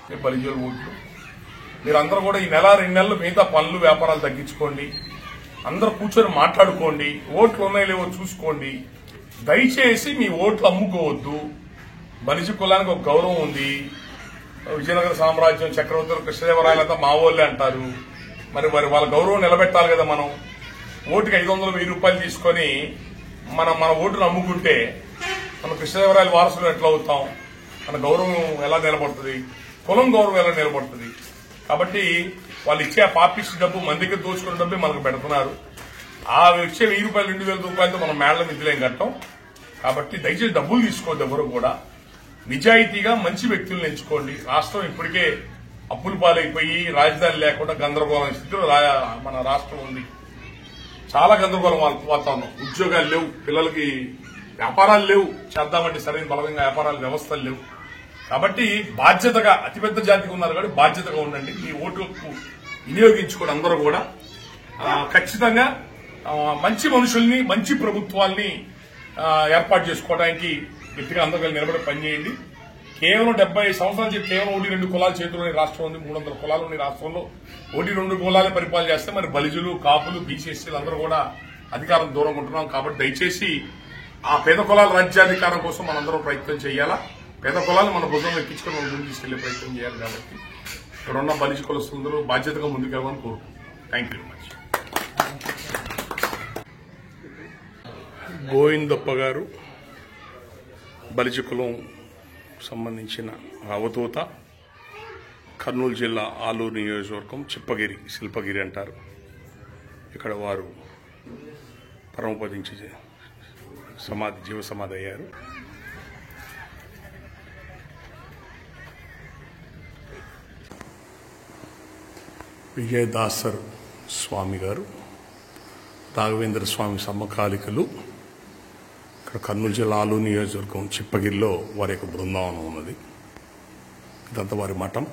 మీ బలిజల ఓట్లు. మీరందరూ కూడా ఈ నెల 2 నెలలు మిగతా పనులు వ్యాపారాలు తగ్గించుకోండి, అందరూ కూర్చొని మాట్లాడుకోండి, ఓట్లు ఉన్నాయో లేవో చూసుకోండి. దయచేసి మీ ఓట్లు అమ్ముకోవద్దు. బలిజ కులానికి ఒక గౌరవం ఉంది. విజయనగర సామ్రాజ్యం చక్రవర్తులు కృష్ణదేవరాయలంతా మా వాళ్ళే అంటారు. మరి వాళ్ళ గౌరవం నిలబెట్టాలి కదా. మనం ఓటుకి 500-1000 రూపాయలు తీసుకొని మన ఓటును అమ్ముకుంటే మన కృష్ణదేవరాయల వారసులు ఎట్లా అవుతాం? మన గౌరవం ఎలా నిలబడుతుంది? కులం గౌరవం ఎలా నిలబడుతుంది? కాబట్టి వాళ్ళు ఇచ్చే పాపిస్ట్ డబ్బు మన దగ్గర దోచుకున్న డబ్బే మనకు పెడుతున్నారు. ఆ ఇచ్చే 1000 రూపాయలు 2000 రూపాయలతో మనం మేళ్ల మిద్దులేం కట్టం. కాబట్టి దయచేసి డబ్బులు తీసుకోవద్దు. ఎవరు కూడా నిజాయితీగా మంచి వ్యక్తులను ఎంచుకోండి. రాష్ట్రం ఇప్పటికే అప్పుల పాలైపోయి రాజధాని లేకుండా గందరగోళం స్థితిలో మన రాష్ట్రం ఉంది. చాలా గందరగోళం వాతావరణం. ఉద్యోగాలు లేవు, పిల్లలకి వ్యాపారాలు లేవు, చేద్దామంటే సరైన బలమైన వ్యాపారాల వ్యవస్థలు లేవు. కాబట్టి బాధ్యతగా అతిపెద్ద జాతికి ఉన్నారు కాబట్టి బాధ్యతగా ఉండండి. మీ ఓటుకు వినియోగించుకోండి. అందరూ కూడా ఖచ్చితంగా మంచి మనుషుల్ని, మంచి ప్రభుత్వాల్ని ఏర్పాటు చేసుకోవడానికి గట్టిగా అందరూ నిలబడి పనిచేయండి. కేవలం 70 సంవత్సరాల నుంచి కేవలం 1-2 కులాల చేతుల్లోని రాష్ట్రం ఉంది. 300 కులాలు ఉన్నాయి రాష్ట్రంలో. 1-2 కులాలే పరిపాలన చేస్తే మరి బలిజులు, కాపులు, బీసీఎస్సీలు అందరూ కూడా అధికారం దూరం ఉంటున్నాం. కాబట్టి దయచేసి ఆ పేద కులాల రాజ్యాధికారం కోసం మనందరం ప్రయత్నం చేయాలా. పేద కులాలు మన భుజం ఎక్కించుకొని మనం ముందు తీసుకెళ్లే ప్రయత్నం చేయాలి. కాబట్టి ఇక్కడ ఉన్న బలిజ కులస్తులందరూ బాధ్యతగా ముందుకెళ్ళమని కోరుకుంటున్నాం. Thank you very much. Govindappa గారు బలిజ కులం సంబంధించిన అవధూత, కర్నూలు జిల్లా ఆలూరు నియోజకవర్గం చిప్పగిరి, శిల్పగిరి అంటారు. ఇక్కడ వారు పరమపదించి జీవ సమాధి అయ్యారు. విజయదాసర్ స్వామి గారు, రాఘవేంద్ర స్వామి సమకాలికలు. ఇక్కడ కర్నూలు జిల్లా ఆలూరు నియోజకవర్గం చిప్పగిరిలో వారి యొక్క బృందావనం ఉన్నది. ఇదంతా వారి మఠం.